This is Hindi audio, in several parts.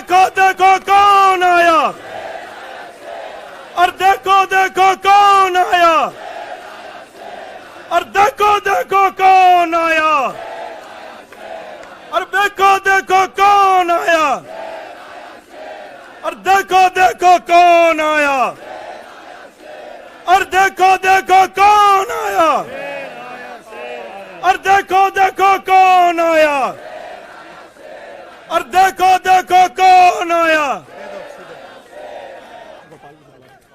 देखो देखो कौन आया, और देखो देखो कौन आया, और देखो देखो कौन आया, और देखो देखो कौन आया, और देखो देखो कौन आया, और देखो देखो कौन आया, और देखो देखो कौन आया, और देखो देखो कौन आया,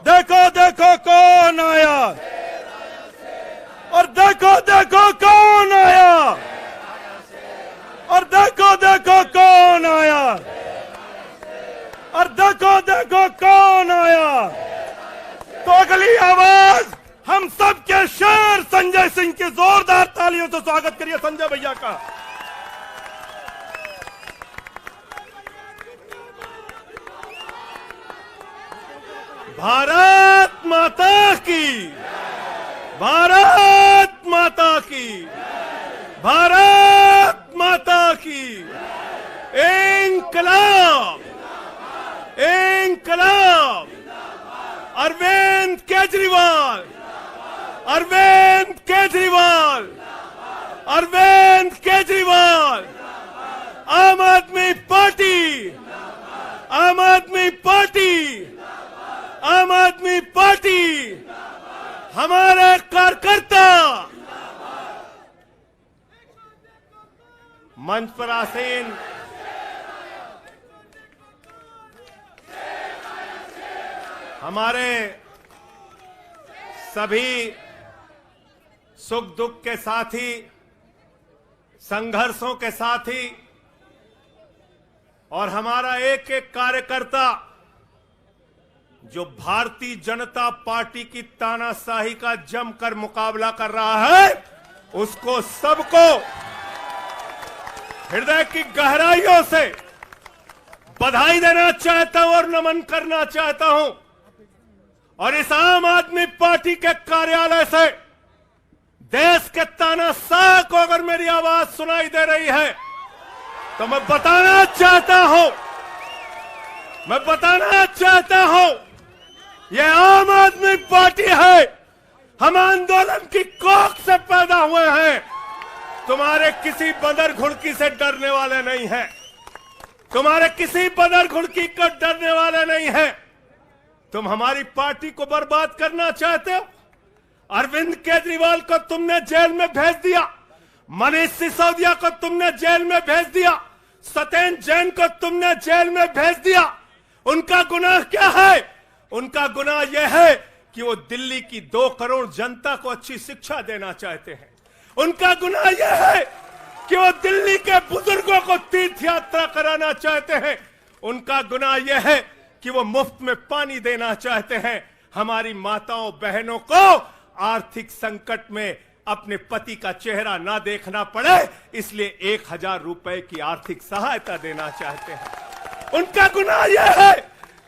देखो देखो कौन आया, और देखो देखो कौन आया, और देखो देखो कौन आया, और देखो देखो कौन आया। तो अगली आवाज हम सब के शेर संजय सिंह की जोरदार तालियों से स्वागत करिए संजय भैया का। भारत माता की, भारत माता की, भारत माता की। इंकलाब, इंकलाब। अरविंद केजरीवाल, अरविंद केजरीवाल, अरविंद केजरीवाल। आम आदमी पार्टी, आम आदमी पार्टी, आम आदमी पार्टी। हमारे कार्यकर्ता मंच पर आसीन हमारे सभी सुख दुख के साथी, संघर्षों के साथी, और हमारा एक एक कार्यकर्ता जो भारतीय जनता पार्टी की तानाशाही का जमकर मुकाबला कर रहा है, उसको सबको हृदय की गहराइयों से बधाई देना चाहता हूं और नमन करना चाहता हूं। और इस आम आदमी पार्टी के कार्यालय से देश के तानाशाह को अगर मेरी आवाज सुनाई दे रही है तो मैं बताना चाहता हूं, मैं बताना चाहता हूं, यह आम आदमी पार्टी है। हम आंदोलन की कोख से पैदा हुए हैं। तुम्हारे किसी बंदर घुड़की से डरने वाले नहीं हैं, तुम्हारे किसी बंदर घुड़की को डरने वाले नहीं हैं। तुम हमारी पार्टी को बर्बाद करना चाहते हो। अरविंद केजरीवाल को तुमने जेल में भेज दिया, मनीष सिसोदिया को तुमने जेल में भेज दिया, सत्येंद्र जैन को तुमने जेल में भेज दिया। उनका गुनाह क्या है? उनका गुनाह यह है कि वो दिल्ली की 2 करोड़ जनता को अच्छी शिक्षा देना चाहते हैं। उनका गुनाह यह है कि वो दिल्ली के बुजुर्गों को तीर्थ यात्रा कराना चाहते हैं। उनका गुनाह यह है कि वो मुफ्त में पानी देना चाहते हैं। हमारी माताओं बहनों को आर्थिक संकट में अपने पति का चेहरा ना देखना पड़े, इसलिए 1000 रुपए की आर्थिक सहायता देना चाहते हैं। उनका गुनाह यह है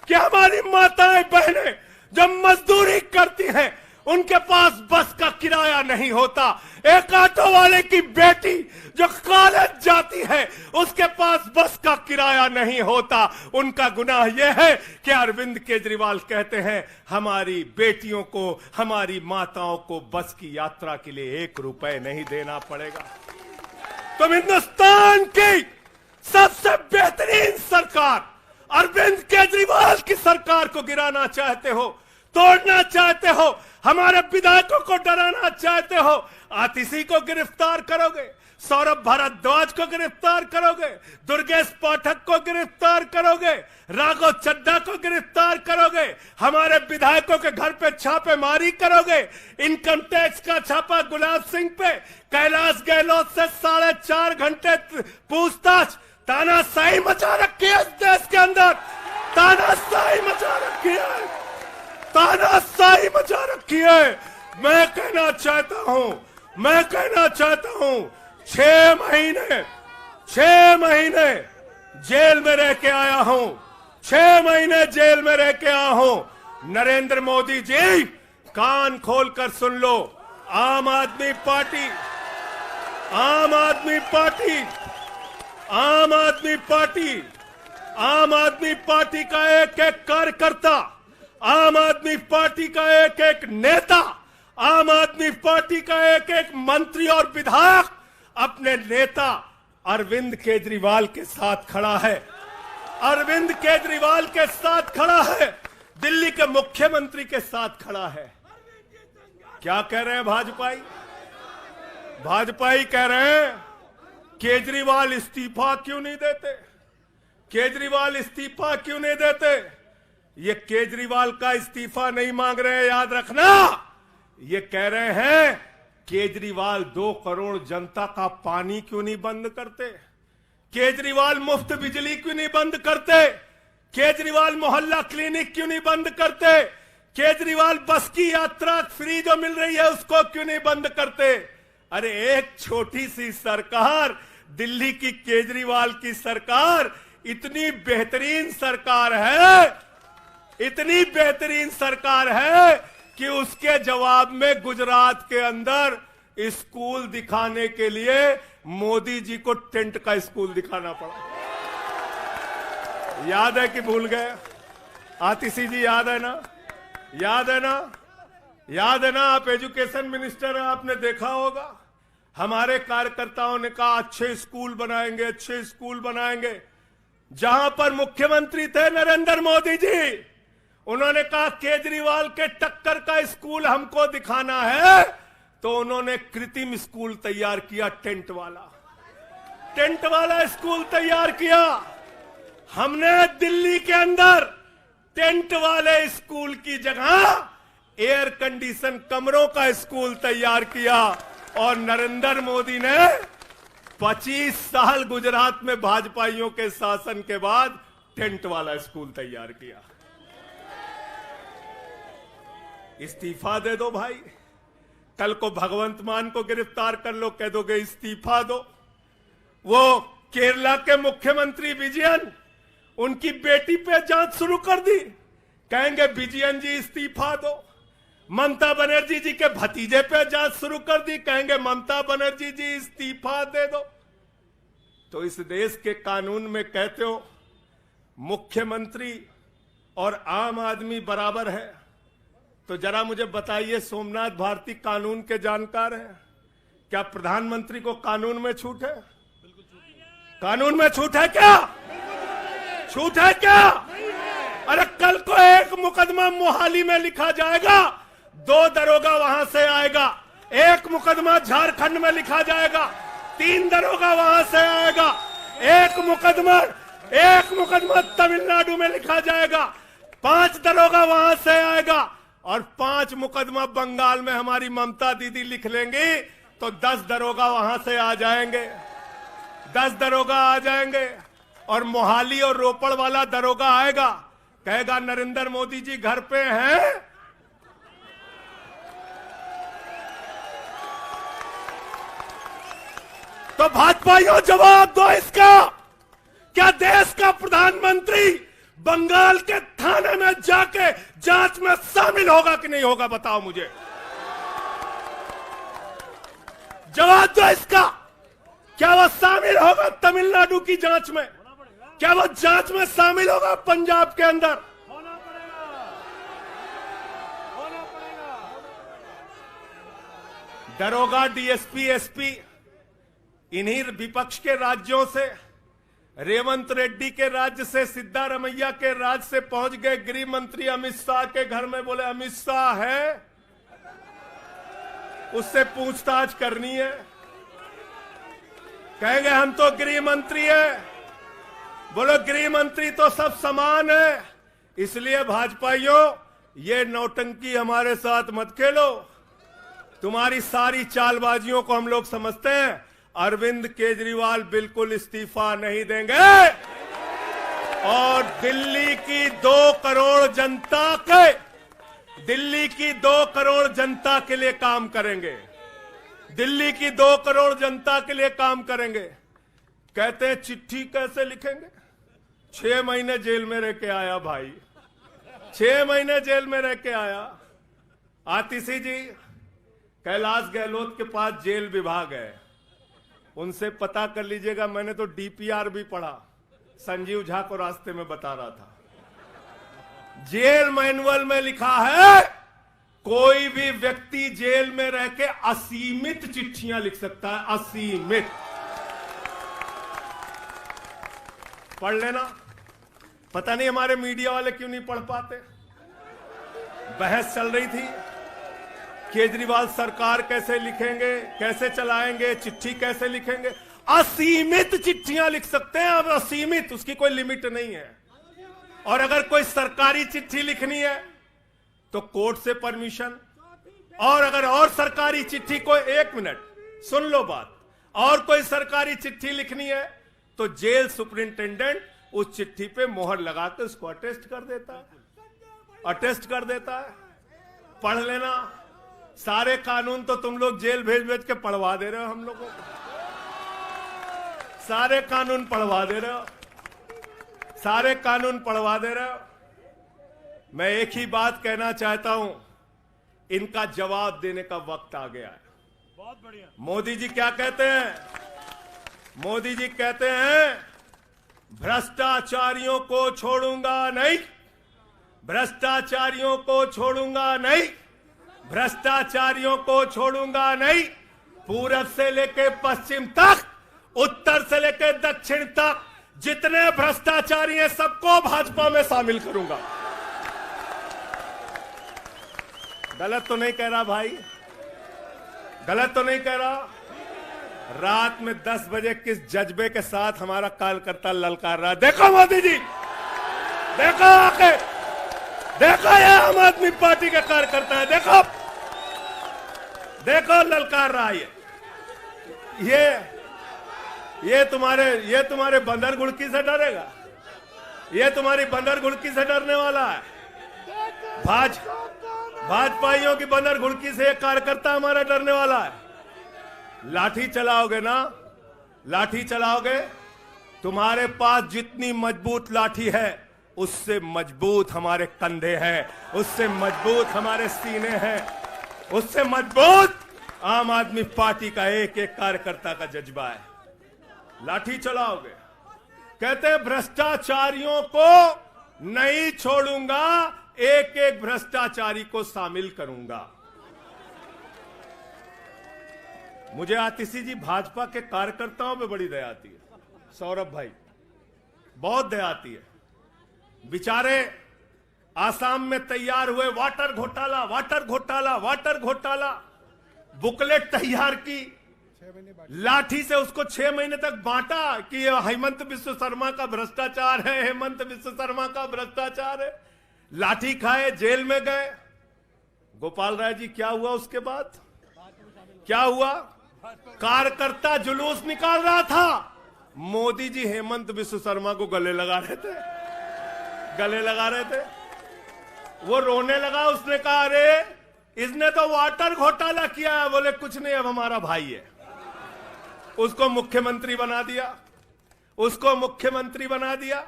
कि हमारी माताएं बहनें जब मजदूरी करती हैं, उनके पास बस का किराया नहीं होता। एक ऑटो वाले की बेटी जो कॉलेज जाती है, उसके पास बस का किराया नहीं होता। उनका गुनाह यह है कि अरविंद केजरीवाल कहते हैं हमारी बेटियों को, हमारी माताओं को बस की यात्रा के लिए 1 रुपए नहीं देना पड़ेगा। तुम हिंदुस्तान की सबसे बेहतरीन सरकार अरविंद केजरीवाल की सरकार को गिराना चाहते हो, तोड़ना चाहते हो, हमारे विधायकों को डराना चाहते हो। आतिशी को गिरफ्तार करोगे, सौरभ भारद्वाज को गिरफ्तार करोगे, दुर्गेश पाठक को गिरफ्तार करोगे, राघव चड्ढा को गिरफ्तार करोगे, हमारे विधायकों के घर पे छापेमारी करोगे, इनकम टैक्स का छापा गुलाब सिंह पे, कैलाश गहलोत से 4.5 घंटे पूछताछ। तानाशाही मचा रखी है इस देश के अंदर, तानाशाही मचा रखी है, तानाशाही मचा रखी है। मैं कहना चाहता हूं, मैं कहना चाहता हूं, 6 महीने जेल में रह के आया हूं, 6 महीने जेल में रह के आया हूं। नरेंद्र मोदी जी, कान खोलकर सुन लो, आम आदमी पार्टी, आम आदमी पार्टी, आम आदमी पार्टी आम आदमी पार्टी का एक एक कार्यकर्ता, आम आदमी पार्टी का एक एक नेता, आम आदमी पार्टी का एक एक मंत्री और विधायक अपने नेता अरविंद केजरीवाल के साथ खड़ा है। अरविंद केजरीवाल के साथ खड़ा है, दिल्ली के मुख्यमंत्री के साथ खड़ा है। क्या कह रहे हैं भाजपाई? भाजपाई कह रहे हैं केजरीवाल इस्तीफा क्यों नहीं देते, केजरीवाल इस्तीफा क्यों नहीं देते। ये केजरीवाल का इस्तीफा नहीं मांग रहे हैं, याद रखना। ये कह रहे हैं केजरीवाल 2 करोड़ जनता का पानी क्यों नहीं बंद करते, केजरीवाल मुफ्त बिजली क्यों नहीं बंद करते, केजरीवाल मोहल्ला क्लिनिक क्यों नहीं बंद करते, केजरीवाल बस की यात्रा फ्री जो मिल रही है उसको क्यों नहीं बंद करते। अरे एक छोटी सी सरकार, दिल्ली की केजरीवाल की सरकार इतनी बेहतरीन सरकार है, इतनी बेहतरीन सरकार है कि उसके जवाब में गुजरात के अंदर स्कूल दिखाने के लिए मोदी जी को टेंट का स्कूल दिखाना पड़ा। याद है कि भूल गए? आतिशी जी याद है ना? याद है ना? याद है ना? आप एजुकेशन मिनिस्टर हैं, आपने देखा होगा। हमारे कार्यकर्ताओं ने कहा अच्छे स्कूल बनाएंगे, अच्छे स्कूल बनाएंगे। जहां पर मुख्यमंत्री थे नरेंद्र मोदी जी, उन्होंने कहा केजरीवाल के टक्कर का स्कूल हमको दिखाना है, तो उन्होंने कृत्रिम स्कूल तैयार किया, टेंट वाला स्कूल तैयार किया। हमने दिल्ली के अंदर टेंट वाले स्कूल की जगह एयर कंडीशन कमरों का स्कूल तैयार किया। और नरेंद्र मोदी ने 25 साल गुजरात में भाजपाइयों के शासन के बाद टेंट वाला स्कूल तैयार किया। इस्तीफा दे दो भाई, कल को भगवंत मान को गिरफ्तार कर लो, कह दोगे इस्तीफा दो। वो केरला के मुख्यमंत्री विजयन, उनकी बेटी पे जांच शुरू कर दी, कहेंगे विजयन जी इस्तीफा दो। ममता बनर्जी जी के भतीजे पे जांच शुरू कर दी, कहेंगे ममता बनर्जी जी इस्तीफा दे दो। तो इस देश के कानून में कहते हो मुख्यमंत्री और आम आदमी बराबर है, तो जरा मुझे बताइए, सोमनाथ भारती कानून के जानकार हैं, क्या प्रधानमंत्री को कानून में छूट है? कानून में छूट है क्या? छूट है क्या? अरे कल को एक मुकदमा मोहाली में लिखा जाएगा, 2 दरोगा वहां से आएगा। एक मुकदमा झारखंड में लिखा जाएगा, 3 दरोगा वहां से आएगा। एक मुकदमा तमिलनाडु में लिखा जाएगा, 5 दरोगा वहां से आएगा। और 5 मुकदमा बंगाल में हमारी ममता दीदी लिख लेंगी, तो 10 दरोगा वहां से आ जाएंगे, 10 दरोगा आ जाएंगे। और मोहाली और रोपड़ वाला दरोगा आएगा, कहेगा नरेंद्र मोदी जी घर पे हैं। तो भाजपाइयों जवाब दो इसका, क्या देश का प्रधानमंत्री बंगाल के थाने में जाके जांच में शामिल होगा कि नहीं होगा? बताओ मुझे, जवाब दो इसका। क्या वो शामिल होगा तमिलनाडु की जांच में? क्या वो जांच में शामिल होगा पंजाब के अंदर? दरोगा, डीएसपी, एसपी इन्हीं विपक्ष के राज्यों से, रेवंत रेड्डी के राज्य से, सिद्धारमैया के राज्य से पहुंच गए गृह मंत्री अमित शाह के घर में। बोले अमित शाह है, उससे पूछताछ करनी है। कहेंगे हम तो गृह मंत्री है। बोलो गृह मंत्री तो सब समान है। इसलिए भाजपाइयों, ये नौटंकी हमारे साथ मत खेलो। तुम्हारी सारी चालबाजियों को हम लोग समझते हैं। अरविंद केजरीवाल बिल्कुल इस्तीफा नहीं देंगे और दिल्ली की 2 करोड़ जनता के लिए काम करेंगे। दिल्ली की 2 करोड़ जनता के लिए काम करेंगे। कहते हैं चिट्ठी कैसे लिखेंगे? 6 महीने जेल में रह के आया भाई, 6 महीने जेल में रह के आया। आतिशी जी कैलाश गहलोत के पास जेल विभाग है, उनसे पता कर लीजिएगा। मैंने तो डीपीआर भी पढ़ा, संजीव झा को रास्ते में बता रहा था, जेल मैनुअल में लिखा है कोई भी व्यक्ति जेल में रह के असीमित चिट्ठियां लिख सकता है, असीमित। पढ़ लेना। पता नहीं हमारे मीडिया वाले क्यों नहीं पढ़ पाते। बहस चल रही थी, केजरीवाल सरकार कैसे लिखेंगे, कैसे चलाएंगे, चिट्ठी कैसे लिखेंगे। असीमित चिट्ठियां लिख सकते हैं अब, असीमित, उसकी कोई लिमिट नहीं है। और अगर कोई सरकारी चिट्ठी लिखनी है तो कोर्ट से परमिशन, और अगर और सरकारी चिट्ठी को, 1 मिनट सुन लो बात, और कोई सरकारी चिट्ठी लिखनी है तो जेल सुपरिंटेंडेंट उस चिट्ठी पे मोहर लगा के उसको अटेस्ट कर देता है, अटेस्ट कर देता है। पढ़ लेना। सारे कानून तो तुम लोग जेल भेज भेज के पढ़वा दे रहे हो हम लोगों को, सारे कानून पढ़वा दे रहे हो, सारे कानून पढ़वा दे रहे हो। मैं एक ही बात कहना चाहता हूं, इनका जवाब देने का वक्त आ गया है। बहुत बढ़िया। मोदी जी क्या कहते हैं? मोदी जी कहते हैं भ्रष्टाचारियों को छोड़ूंगा नहीं, भ्रष्टाचारियों को छोड़ूंगा नहीं, भ्रष्टाचारियों को छोड़ूंगा नहीं। पूरब से लेकर पश्चिम तक, उत्तर से लेकर दक्षिण तक जितने भ्रष्टाचारी हैं सबको भाजपा में शामिल करूंगा। गलत तो नहीं कह रहा भाई? गलत तो नहीं कह रहा? रात में 10 बजे किस जज्बे के साथ हमारा कार्यकर्ता ललकार रहा है। देखो मोदी जी, देखो आके, देखो ये आम आदमी पार्टी के कार्यकर्ता है, देखो देखो ललकार रहा है। ये तुम्हारे बंदर गुड़की से डरेगा? ये तुम्हारी बंदर गुड़की से डरने वाला है? भाजपाइयों की बंदर गुड़की से एक कार्यकर्ता हमारा डरने वाला है? लाठी चलाओगे ना, लाठी चलाओगे। तुम्हारे पास जितनी मजबूत लाठी है उससे मजबूत हमारे कंधे हैं, उससे मजबूत हमारे सीने हैं, उससे मजबूत आम आदमी पार्टी का एक एक कार्यकर्ता का जज्बा है। लाठी चलाओगे। कहते हैं भ्रष्टाचारियों को नहीं छोड़ूंगा, एक एक भ्रष्टाचारी को शामिल करूंगा। मुझे आतिशी जी भाजपा के कार्यकर्ताओं पे बड़ी दया आती है, सौरभ भाई, बहुत दया आती है। बेचारे आसाम में तैयार हुए वाटर घोटाला, वाटर घोटाला, वाटर घोटाला, बुकलेट तैयार की, लाठी से उसको 6 महीने तक बांटा कि ये हेमंत बिस्व शर्मा का भ्रष्टाचार है, हेमंत बिस्व शर्मा का भ्रष्टाचार है। लाठी खाए, जेल में गए। गोपाल राय जी क्या हुआ उसके बाद? क्या हुआ? कार्यकर्ता जुलूस निकाल रहा था, मोदी जी हेमंत बिस्व शर्मा को गले लगा रहे थे, गले लगा रहे थे। वो रोने लगा, उसने कहा अरे इसने तो वाटर घोटाला किया है। बोले कुछ नहीं, अब हमारा भाई है। उसको मुख्यमंत्री बना दिया, उसको मुख्यमंत्री बना दिया।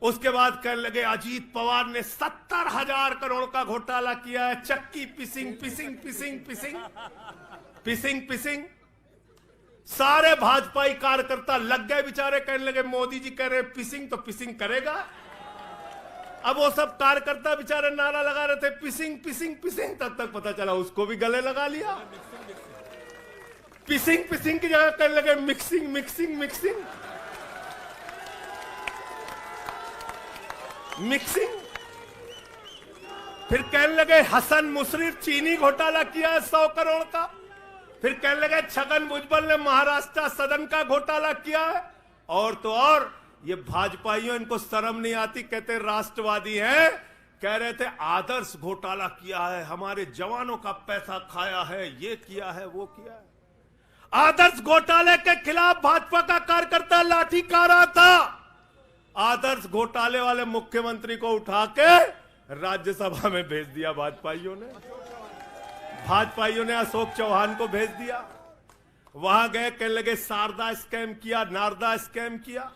उसके बाद कहने लगे अजीत पवार ने 70,000 करोड़ का घोटाला किया है, चक्की पिसिंग पिसिंग पिसिंग पिसिंग पिसिंग पिसिंग। सारे भाजपाई कार्यकर्ता लग गए बेचारे, कहने लगे मोदी जी कह रहे पिसिंग तो पिसिंग करेगा। अब वो सब कार्यकर्ता बेचारे नारा लगा रहे थे पिसिंग पिसिंग पिसिंग, तब तक पता चला उसको भी गले लगा लिया। पिसिंग पिसिंग की जगह कहने लगे मिक्सिंग मिक्सिंग मिक्सिंग मिक्सिंग। फिर कहने लगे हसन मुशर्रफ चीनी घोटाला किया है 100 करोड़ का। फिर कहने लगे छगन भुजबल ने महाराष्ट्र सदन का घोटाला किया है। और तो और ये भाजपाइयों, इनको शर्म नहीं आती, कहते राष्ट्रवादी हैं, कह रहे थे आदर्श घोटाला किया है, हमारे जवानों का पैसा खाया है, ये किया है, वो किया है। आदर्श घोटाले के खिलाफ भाजपा का कार्यकर्ता लाठी खा रहा था। आदर्श घोटाले वाले मुख्यमंत्री को उठा के राज्यसभा में भेज दिया भाजपाइयों ने। भाजपाइयों ने अशोक चौहान को भेज दिया। वहां गए, कहने लगे शारदा स्कैम किया, नारदा स्कैम किया।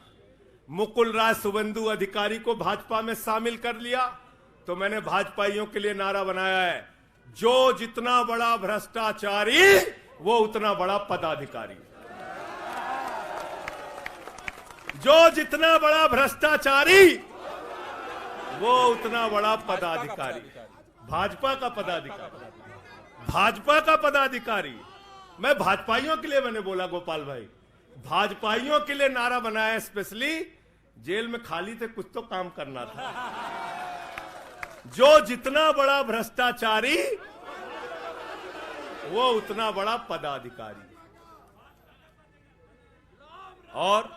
मुकुल राय शुभेंदु अधिकारी को भाजपा में शामिल कर लिया। तो मैंने भाजपाइयों के लिए नारा बनाया है, जो जितना बड़ा भ्रष्टाचारी वो उतना बड़ा पदाधिकारी। जो जितना बड़ा भ्रष्टाचारी वो उतना बड़ा पदाधिकारी। भाजपा का पदाधिकारी, भाजपा का पदाधिकारी। मैं भाजपाइयों के लिए मैंने बोला गोपाल भाई, भाजपाइयों के लिए नारा बनाया स्पेशली। जेल में खाली थे, कुछ तो काम करना था। जो जितना बड़ा भ्रष्टाचारी वो उतना बड़ा पदाधिकारी। और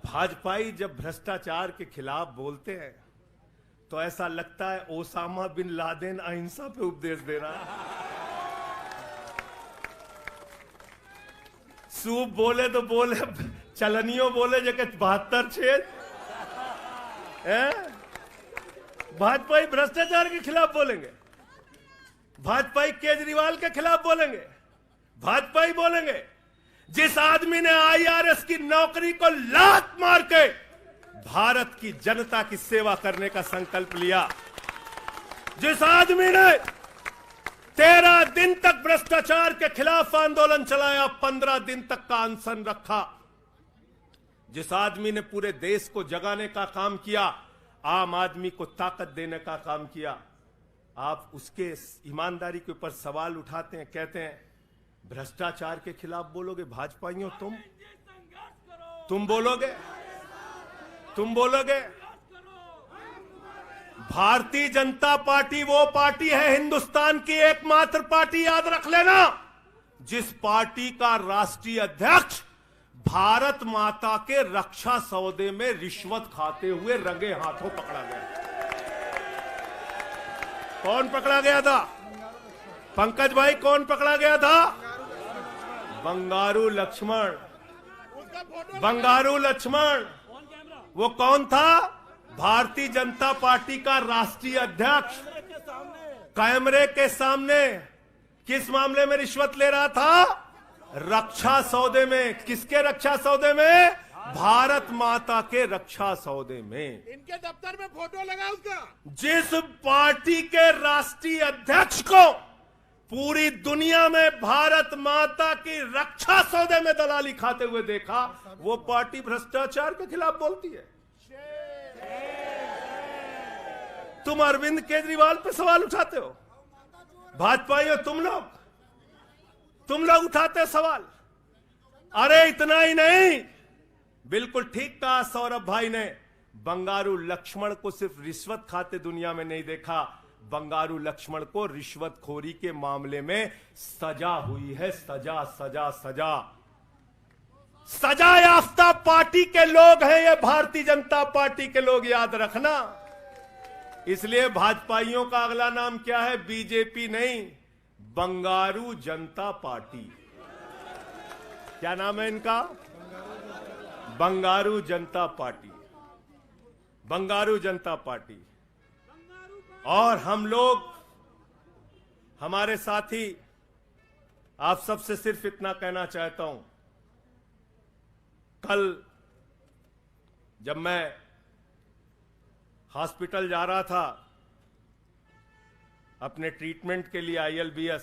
भाजपाई जब भ्रष्टाचार के खिलाफ बोलते हैं तो ऐसा लगता है ओसामा बिन लादेन अहिंसा पे उपदेश दे रहा है। सूप बोले तो बोले, चलनियों बोले जगह 72 छेद। भाजपाई भ्रष्टाचार के खिलाफ बोलेंगे, भाजपाई केजरीवाल के खिलाफ बोलेंगे, भाजपाई बोलेंगे जिस आदमी ने आईआरएस की नौकरी को लात मार के भारत की जनता की सेवा करने का संकल्प लिया, जिस आदमी ने 13 दिन तक भ्रष्टाचार के खिलाफ आंदोलन चलाया, 15 दिन तक का अनशन रखा, जिस आदमी ने पूरे देश को जगाने का काम किया, आम आदमी को ताकत देने का काम किया, आप उसके ईमानदारी के ऊपर सवाल उठाते हैं, कहते हैं भ्रष्टाचार के खिलाफ बोलोगे। भाजपाइयों तुम बोलोगे, तुम बोलोगे। भारतीय जनता पार्टी वो पार्टी है, हिंदुस्तान की एकमात्र पार्टी, याद रख लेना, जिस पार्टी का राष्ट्रीय अध्यक्ष भारत माता के रक्षा सौदे में रिश्वत खाते हुए रंगे हाथों पकड़ा गया। कौन पकड़ा गया था? पंकज भाई, कौन पकड़ा गया था? बंगारू लक्ष्मण। बंगारू लक्ष्मण वो कौन था? भारतीय जनता पार्टी का राष्ट्रीय अध्यक्ष। कैमरे के सामने किस मामले में रिश्वत ले रहा था? रक्षा सौदे में। किसके रक्षा सौदे में? भारत माता के रक्षा सौदे में। इनके दफ्तर में फोटो लगा उसका। जिस पार्टी के राष्ट्रीय अध्यक्ष को पूरी दुनिया में भारत माता की रक्षा सौदे में दलाली खाते हुए देखा, वो पार्टी भ्रष्टाचार के खिलाफ बोलती है। तुम अरविंद केजरीवाल पे सवाल उठाते हो, भाजपाइयों तुम लोग उठाते हो सवाल। अरे इतना ही नहीं, बिल्कुल ठीक कहा सौरभ भाई ने, बंगारू लक्ष्मण को सिर्फ रिश्वत खाते दुनिया में नहीं देखा, बंगारू लक्ष्मण को रिश्वतखोरी के मामले में सजा हुई है। सजा याफ्ता पार्टी के लोग हैं ये भारतीय जनता पार्टी के लोग, याद रखना। इसलिए भाजपाइयों का अगला नाम क्या है? बीजेपी नहीं, बंगारू जनता पार्टी। क्या नाम है इनका? बंगारू जनता पार्टी। बंगारू जनता पार्टी। और हम लोग, हमारे साथी, आप सबसे सिर्फ इतना कहना चाहता हूं, कल जब मैं हॉस्पिटल जा रहा था अपने ट्रीटमेंट के लिए ILBS,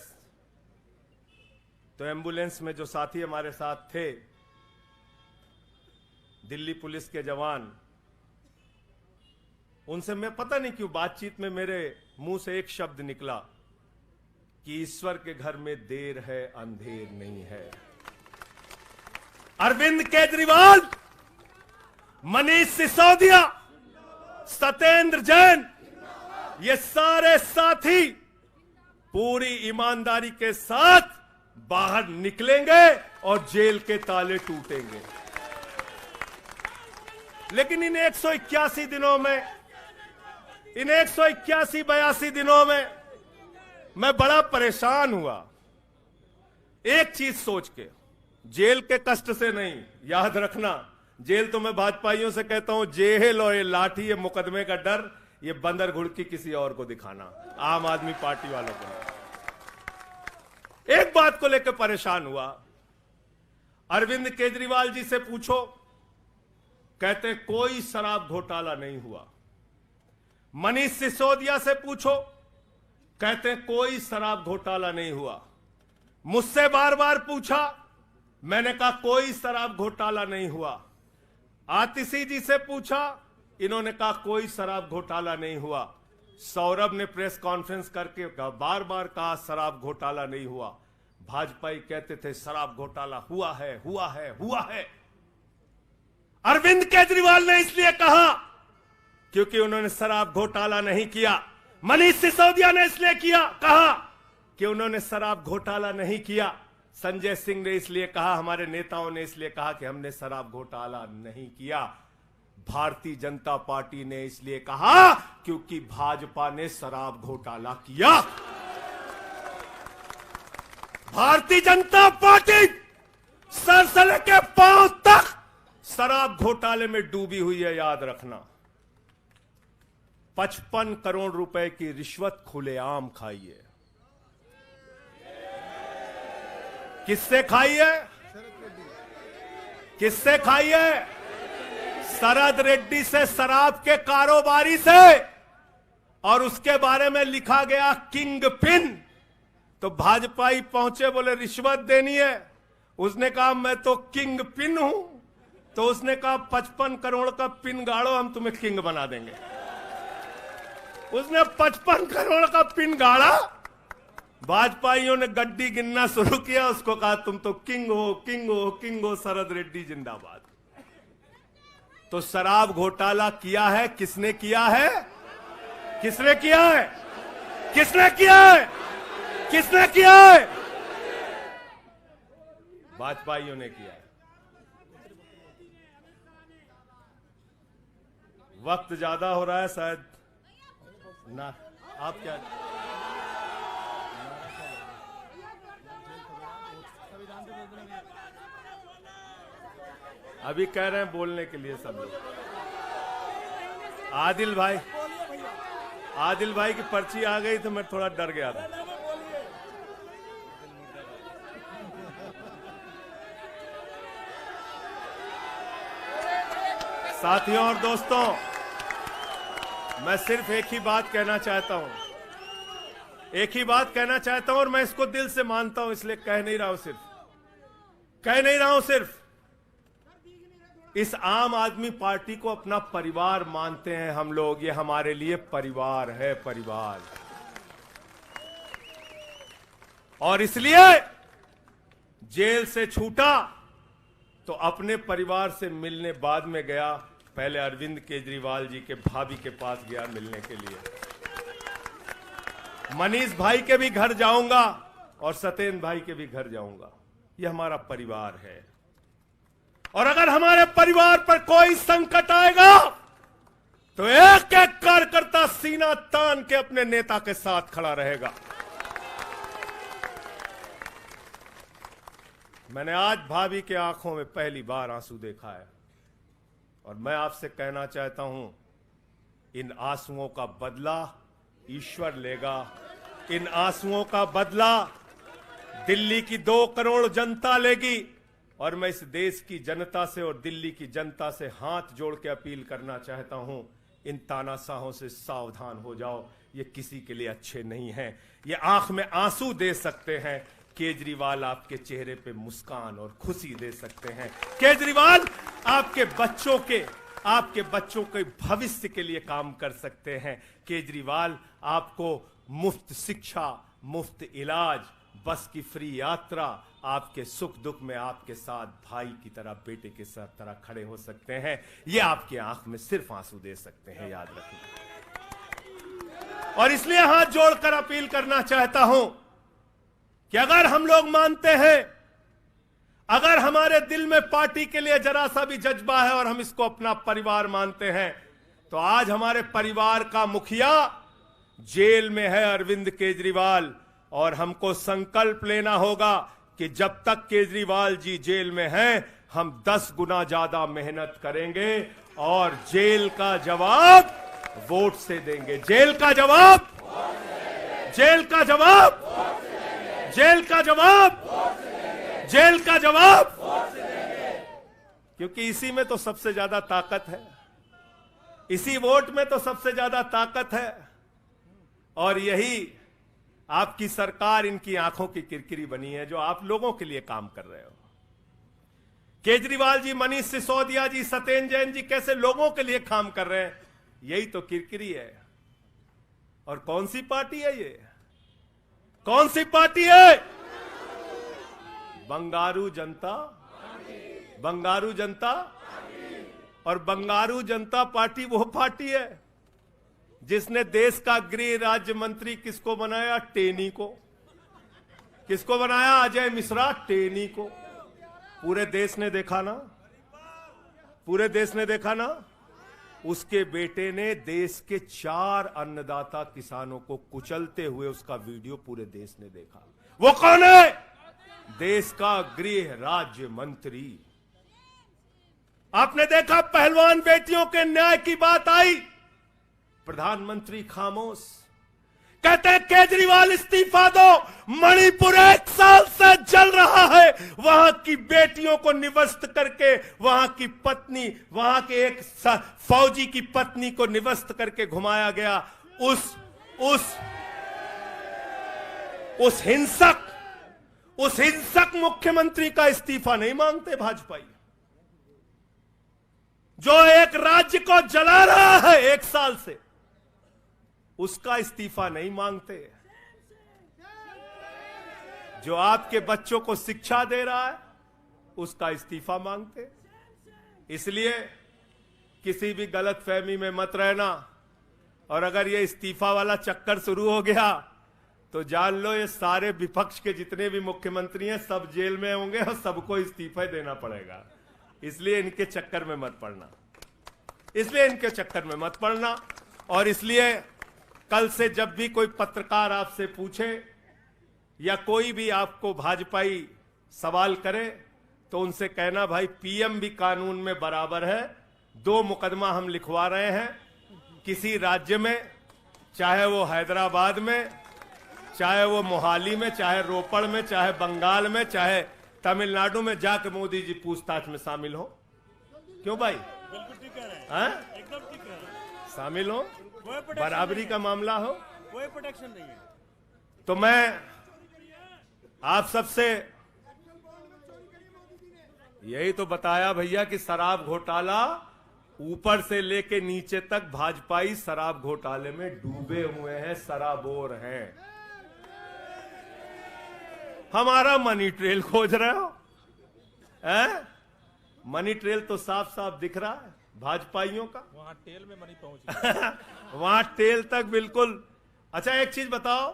तो एम्बुलेंस में जो साथी हमारे साथ थे, दिल्ली पुलिस के जवान, उनसे मैं पता नहीं क्यों बातचीत में मेरे मुंह से एक शब्द निकला कि ईश्वर के घर में देर है अंधेर नहीं है। अरविंद केजरीवाल, मनीष सिसोदिया, सत्येंद्र जैन, ये सारे साथी पूरी ईमानदारी के साथ बाहर निकलेंगे और जेल के ताले टूटेंगे। लेकिन इन 181 दिनों में, इन 181-82 दिनों में मैं बड़ा परेशान हुआ, एक चीज सोच के, जेल के कष्ट से नहीं, याद रखना, जेल तो मैं भाजपाइयों से कहता हूं, जेल और ये लाठी, ये मुकदमे का डर, ये बंदर घुड़की किसी और को दिखाना, आम आदमी पार्टी वालों को। एक बात को लेकर परेशान हुआ, अरविंद केजरीवाल जी से पूछो, कहते कोई शराब घोटाला नहीं हुआ। मनीष सिसोदिया से पूछो, कहते कोई शराब घोटाला नहीं हुआ। मुझसे बार बार पूछा, मैंने कहा कोई शराब घोटाला नहीं हुआ। आतिशी जी से पूछा, इन्होंने कहा कोई शराब घोटाला नहीं हुआ। सौरभ ने प्रेस कॉन्फ्रेंस करके बार बार कहा शराब घोटाला नहीं हुआ। भाजपाई कहते थे शराब घोटाला हुआ है, हुआ है, हुआ है। अरविंद केजरीवाल ने इसलिए कहा क्योंकि उन्होंने शराब घोटाला नहीं किया। मनीष सिसोदिया ने इसलिए कहा कि उन्होंने शराब घोटाला नहीं किया। संजय सिंह ने इसलिए कहा, हमारे नेताओं ने इसलिए कहा कि हमने शराब घोटाला नहीं किया। भारतीय जनता पार्टी ने इसलिए कहा क्योंकि भाजपा ने शराब घोटाला किया। भारतीय जनता पार्टी सर से लेकर पांव तक शराब घोटाले में डूबी हुई है, याद रखना। 55 करोड़ रुपए की रिश्वत खुलेआम खाई है। किससे खाई है? किससे खाई है? शरद रेड्डी से, शराब के कारोबारी से। और उसके बारे में लिखा गया किंग पिन। तो भाजपाई पहुंचे, बोले रिश्वत देनी है। उसने कहा मैं तो किंग पिन हूं। तो उसने कहा 55 करोड़ का पिन गाड़ो, हम तुम्हें किंग बना देंगे। उसने 55 करोड़ का पिन गाड़ा। भाजपाइयों ने गड्डी गिनना शुरू किया। उसको कहा तुम तो किंग हो, किंग हो, किंग हो, शरद रेड्डी जिंदाबाद। तो शराब घोटाला किया है, किसने किया है? किसने किया है? किसने किया है? किसने किया है? भाजपाइयों ने किया है। वक्त ज्यादा हो रहा है शायद ना, आप क्या? अभी कह रहे हैं बोलने के लिए सब लोग। आदिल भाई की पर्ची आ गई तो मैं थोड़ा डर गया था। साथियों और दोस्तों, मैं सिर्फ एक ही बात कहना चाहता हूं। एक ही बात कहना चाहता हूं और मैं इसको दिल से मानता हूं, इसलिए कह नहीं रहा हूं सिर्फ। इस आम आदमी पार्टी को अपना परिवार मानते हैं हम लोग। ये हमारे लिए परिवार है, परिवार। और इसलिए जेल से छूटा तो अपने परिवार से मिलने बाद में गया। पहले अरविंद केजरीवाल जी के भाभी के पास गया मिलने के लिए। मनीष भाई के भी घर जाऊंगा और सत्येंद्र भाई के भी घर जाऊंगा। ये हमारा परिवार है। और अगर हमारे परिवार पर कोई संकट आएगा तो एक एक कार्यकर्ता सीना तान के अपने नेता के साथ खड़ा रहेगा। मैंने आज भाभी के आंखों में पहली बार आंसू देखा है और मैं आपसे कहना चाहता हूं, इन आंसुओं का बदला ईश्वर लेगा। इन आंसुओं का बदला दिल्ली की 2 करोड़ जनता लेगी। और मैं इस देश की जनता से और दिल्ली की जनता से हाथ जोड़ के अपील करना चाहता हूं, इन तानाशाहों से सावधान हो जाओ। ये किसी के लिए अच्छे नहीं हैं। ये आंख में आंसू दे सकते हैं, केजरीवाल आपके चेहरे पे मुस्कान और खुशी दे सकते हैं। केजरीवाल आपके बच्चों के भविष्य के लिए काम कर सकते हैं। केजरीवाल आपको मुफ्त शिक्षा, मुफ्त इलाज, बस की फ्री यात्रा, आपके सुख दुख में आपके साथ भाई की तरह, बेटे के साथ तरह खड़े हो सकते हैं। ये आपकी आंख में सिर्फ आंसू दे सकते हैं, याद रखना। और इसलिए हाथ जोड़कर अपील करना चाहता हूं कि अगर हम लोग मानते हैं, अगर हमारे दिल में पार्टी के लिए जरा सा भी जज्बा है और हम इसको अपना परिवार मानते हैं, तो आज हमारे परिवार का मुखिया जेल में है, अरविंद केजरीवाल। और हमको संकल्प लेना होगा कि जब तक केजरीवाल जी जेल में हैं, हम 10 गुना ज्यादा मेहनत करेंगे और जेल का जवाब वोट से देंगे। जेल का जवाब क्योंकि इसी में तो सबसे ज्यादा ताकत है, इसी वोट में तो सबसे ज्यादा ताकत है। और यही आपकी सरकार इनकी आंखों की किरकिरी बनी है, जो आप लोगों के लिए काम कर रहे हो। केजरीवाल जी, मनीष सिसोदिया जी, सत्येंद्र जैन जी कैसे लोगों के लिए काम कर रहे हैं, यही तो किरकिरी है। और कौन सी पार्टी है ये? कौन सी पार्टी है? बंगारू जनता, बंगारू जनता। और बंगारू जनता पार्टी वो पार्टी है जिसने देश का गृह राज्य मंत्री किसको बनाया? टेनी को। किसको बनाया? अजय मिश्रा टेनी को। पूरे देश ने देखा ना, पूरे देश ने देखा ना। उसके बेटे ने देश के 4 अन्नदाता किसानों को कुचलते हुए उसका वीडियो पूरे देश ने देखा। वो कौन है? देश का गृह राज्य मंत्री। आपने देखा पहलवान बेटियों के न्याय की बात आई, प्रधानमंत्री खामोश। कहते हैं केजरीवाल इस्तीफा दो, मणिपुर 1 साल से जल रहा है, वहां की बेटियों को निवस्त करके, वहां की पत्नी, वहां के एक फौजी की पत्नी को निवस्त करके घुमाया गया। उस हिंसक मुख्यमंत्री का इस्तीफा नहीं मांगते भाजपाई, जो एक राज्य को जला रहा है 1 साल से, उसका इस्तीफा नहीं मांगते। जो आपके बच्चों को शिक्षा दे रहा है उसका इस्तीफा मांगते। इसलिए किसी भी गलतफहमी में मत रहना। और अगर ये इस्तीफा वाला चक्कर शुरू हो गया तो जान लो ये सारे विपक्ष के जितने भी मुख्यमंत्री हैं सब जेल में होंगे और सबको इस्तीफा देना पड़ेगा। इसलिए इनके चक्कर में मत पड़ना, इसलिए इनके चक्कर में मत पड़ना। और इसलिए कल से जब भी कोई पत्रकार आपसे पूछे या कोई भी आपको भाजपाई सवाल करे तो उनसे कहना, भाई पीएम भी कानून में बराबर है। 2 मुकदमा हम लिखवा रहे हैं किसी राज्य में, चाहे वो हैदराबाद में, चाहे वो मोहाली में, चाहे रोपड़ में, चाहे बंगाल में, चाहे तमिलनाडु में, जाके मोदी जी पूछताछ में शामिल हो। क्यों भाई? बिल्कुल ठीक कह रहे हैं, एकदम ठीक कह रहे हैं। शामिल हो, बराबरी का मामला हो, कोई प्रोटेक्शन नहीं है। तो मैं आप सबसे यही तो बताया भैया कि शराब घोटाला ऊपर से लेके नीचे तक भाजपाई शराब घोटाले में डूबे हुए हैं, सराबोर हैं। हमारा मनी ट्रेल खोज रहे हो? मनी ट्रेल तो साफ साफ दिख रहा है भाजपाइयों का। वहां टेल में मनी पहुंच गया। वहां टेल तक बिल्कुल। अच्छा एक चीज बताओ,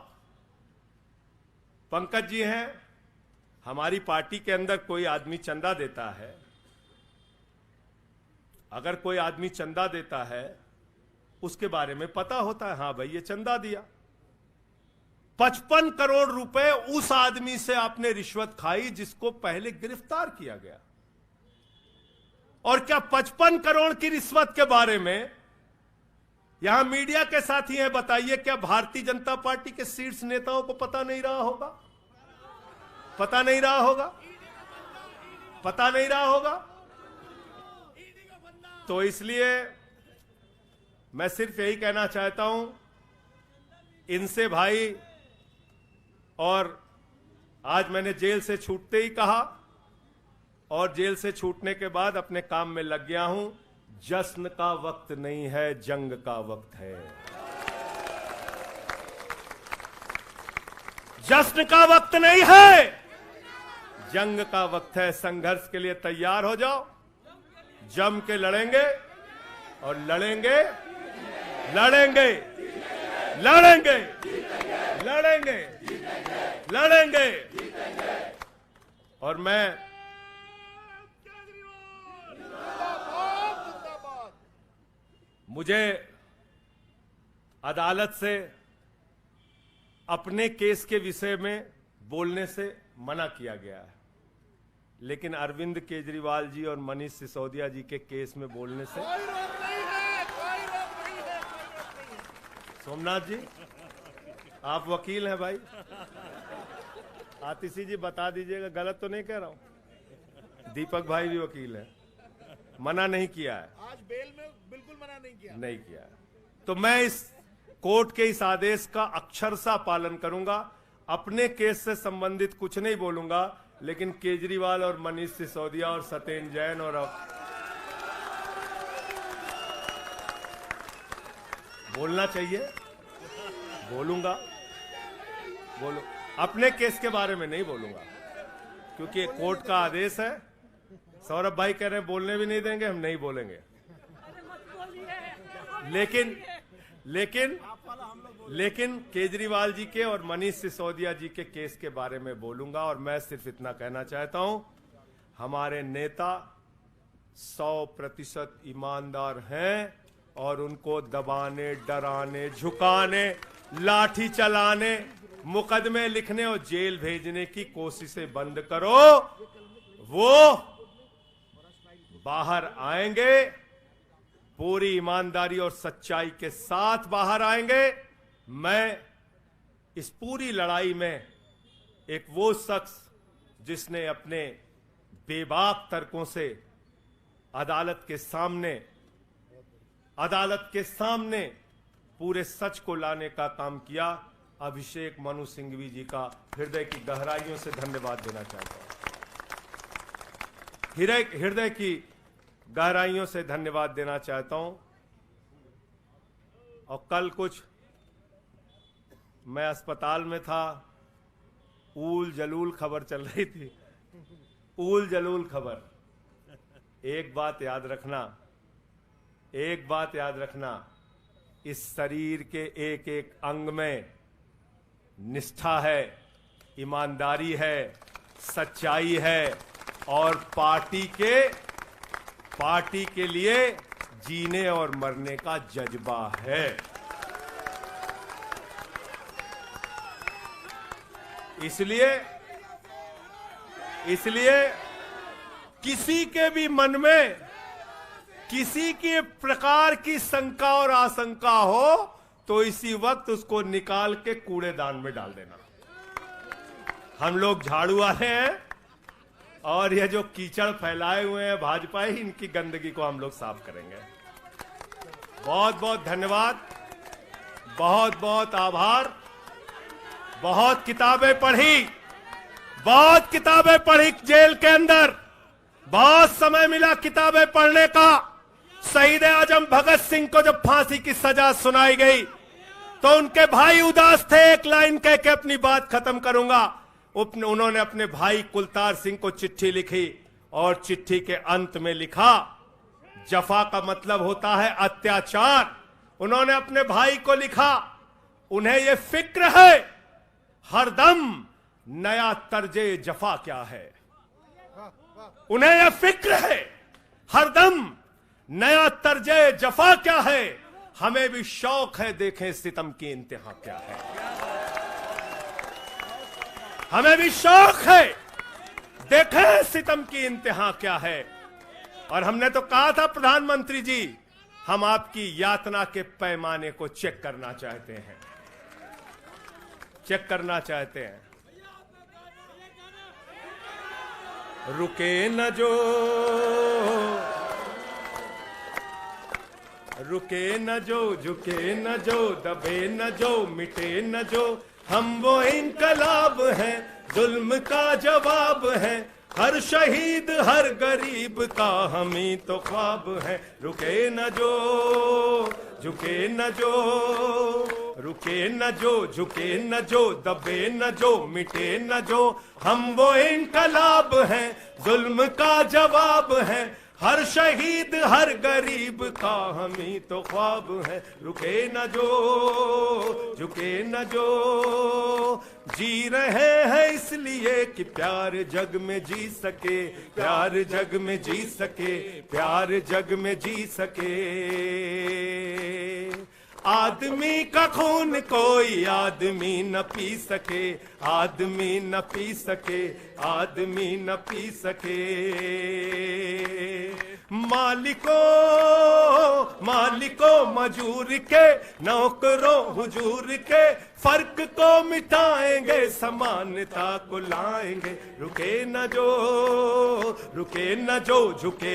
पंकज जी हैं, हमारी पार्टी के अंदर कोई आदमी चंदा देता है, अगर कोई आदमी चंदा देता है उसके बारे में पता होता है, हाँ भाई ये चंदा दिया। 55 करोड़ रुपए उस आदमी से आपने रिश्वत खाई जिसको पहले गिरफ्तार किया गया। और क्या 55 करोड़ की रिश्वत के बारे में यहां मीडिया के साथी हैं, बताइए क्या भारतीय जनता पार्टी के शीर्ष नेताओं को पता नहीं रहा होगा? पता नहीं रहा होगा? पता नहीं रहा होगा? तो इसलिए मैं सिर्फ यही कहना चाहता हूं इनसे भाई, और आज मैंने जेल से छूटते ही कहा और जेल से छूटने के बाद अपने काम में लग गया हूं। जश्न का वक्त नहीं है, जंग का वक्त है। जश्न का वक्त नहीं है, जंग का वक्त है। संघर्ष के लिए तैयार हो जाओ, जम के लड़ेंगे और लड़ेंगे, लड़ेंगे, लड़ेंगे, लड़ेंगे, लड़ेंगे। और मैं मुझे अदालत से अपने केस के विषय में बोलने से मना किया गया है, लेकिन अरविंद केजरीवाल जी और मनीष सिसोदिया जी के केस में बोलने से कोई रोक नहीं है, कोई रोक नहीं है, कोई रोक नहीं है। सोमनाथ जी आप वकील हैं भाई, आतिशी जी बता दीजिएगा, गलत तो नहीं कह रहा हूं। दीपक भाई भी वकील हैं, मना नहीं किया है, आज बेल में बिल्कुल मना नहीं किया। नहीं किया है। तो मैं इस कोर्ट के इस आदेश का अक्षरशः पालन करूंगा। अपने केस से संबंधित कुछ नहीं बोलूंगा, लेकिन केजरीवाल और मनीष सिसोदिया और सत्येंद्र जैन और बोलना चाहिए, बोलूंगा, बोलो। अपने केस के बारे में नहीं बोलूंगा क्योंकि एक कोर्ट का आदेश है। सौरभ भाई कह रहे हैं बोलने भी नहीं देंगे, हम नहीं बोलेंगे। लेकिन केजरीवाल जी के और मनीष सिसोदिया जी के केस के बारे में बोलूंगा। और मैं सिर्फ इतना कहना चाहता हूं, हमारे नेता 100% ईमानदार हैं और उनको दबाने, डराने, झुकाने, लाठी चलाने, मुकदमे लिखने और जेल भेजने की कोशिशें बंद करो। वो बाहर आएंगे, पूरी ईमानदारी और सच्चाई के साथ बाहर आएंगे। मैं इस पूरी लड़ाई में एक वो शख्स जिसने अपने बेबाक तर्कों से अदालत के सामने पूरे सच को लाने का काम किया, अभिषेक मनु सिंघवी जी का हृदय की गहराइयों से धन्यवाद देना चाहता हूं। हृदय की गहराइयों से धन्यवाद देना चाहता हूं। और कल कुछ मैं अस्पताल में था, ऊल जलूल खबर चल रही थी, ऊल जलूल खबर। एक बात याद रखना, इस शरीर के एक एक अंग में निष्ठा है, ईमानदारी है, सच्चाई है और पार्टी के लिए जीने और मरने का जज्बा है। इसलिए किसी के भी मन में किसी के प्रकार की शंका और आशंका हो तो इसी वक्त उसको निकाल के कूड़ेदान में डाल देना। हम लोग झाड़ू वाले हैं और ये जो कीचड़ फैलाए हुए हैं भाजपा ही, इनकी गंदगी को हम लोग साफ करेंगे। बहुत बहुत धन्यवाद, बहुत बहुत आभार। बहुत किताबें पढ़ी जेल के अंदर, बहुत समय मिला किताबें पढ़ने का। शहीद आजम भगत सिंह को जब फांसी की सजा सुनाई गई तो उनके भाई उदास थे। एक लाइन कह के अपनी बात खत्म करूंगा। उन्होंने अपने भाई कुलतार सिंह को चिट्ठी लिखी और चिट्ठी के अंत में लिखा, जफा का मतलब होता है अत्याचार। उन्होंने अपने भाई को लिखा, उन्हें यह फिक्र है हरदम नया तर्जे जफा क्या है। उन्हें यह फिक्र है हरदम नया तर्जे जफा क्या है। हमें भी शौक है देखें सितम की इंतहा क्या है। हमें भी शौक है देखें सितम की इंतहा क्या है। और हमने तो कहा था प्रधानमंत्री जी, हम आपकी यातना के पैमाने को चेक करना चाहते हैं, रुके न जो, झुके न जो, दबे न जो, मिटे न जो, हम वो इनकलाब हैं, जुल्म का जवाब है। हर शहीद हर गरीब का हम ही तो ख्वाब है। रुके न जो, झुके न जो, रुके न जो, झुके न जो, दबे न जो, मिटे न जो, हम वो इनकलाब हैं, जुल्म का जवाब है। हर शहीद हर गरीब का हम ही तो ख्वाब है। रुके न जो, झुके न जो, जी रहे हैं इसलिए कि प्यार जग में जी सके, प्यार जग में जी सके, प्यार जग में जी सके। आदमी का खून कोई आदमी न पी सके, आदमी न पी सके, आदमी न पी सके। मालिकों मजूर के, नौकरों हुजूर के, फर्क को मिटाएंगे, समानता को लाएंगे। रुके न जो, झुके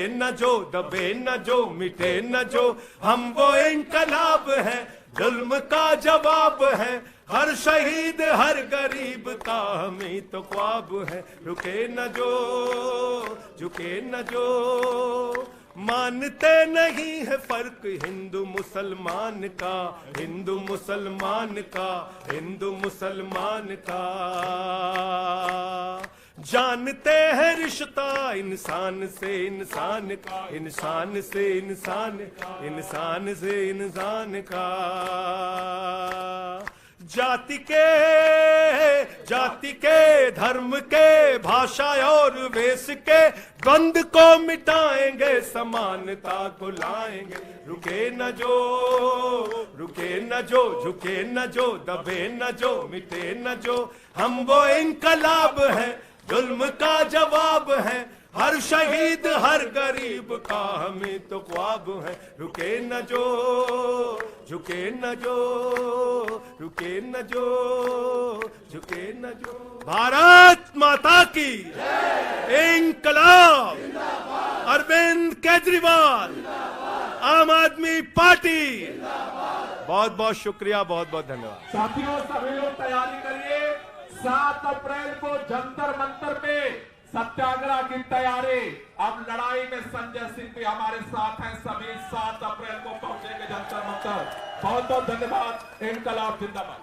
न जो, दबे न जो, मिटे न जो, हम वो इनकलाब हैं, जुल्म का जवाब है, हर शहीद हर गरीब का हमें तो ख्वाब है। रुके न जो, झुके न जो, मानते नहीं है फर्क हिंदू मुसलमान का, हिंदू मुसलमान का, हिंदू मुसलमान का। जानते हैं रिश्ता इंसान से इंसान का, इंसान से इंसान, इंसान से इंसान का। जाति के धर्म के भाषा और वेश के द्वंद को मिटाएंगे, समानता को लाएंगे। रुके न जो, रुके न जो, झुके न जो, दबे न जो, मिटे न जो, हम वो इनकलाब है, जुल्म का जवाब है, हर शहीद हर गरीब का हमें तो ख्वाब है। रुके न जो, झुके न जो, रुके न जो, झुके न जो। भारत माता की इंकलाब, अरविंद केजरीवाल, आम आदमी पार्टी। बहुत बहुत शुक्रिया, बहुत बहुत धन्यवाद। साथियों सभी लोग तैयारी करिए, 7 अप्रैल को जंतर मंतर पे सत्याग्रह की तैयारी। अब लड़ाई में संजय सिंह भी हमारे साथ हैं, सभी 7 अप्रैल को पहुंचेंगे जंतर मंतर। बहुत बहुत धन्यवाद। इंकलाब जिंदाबाद।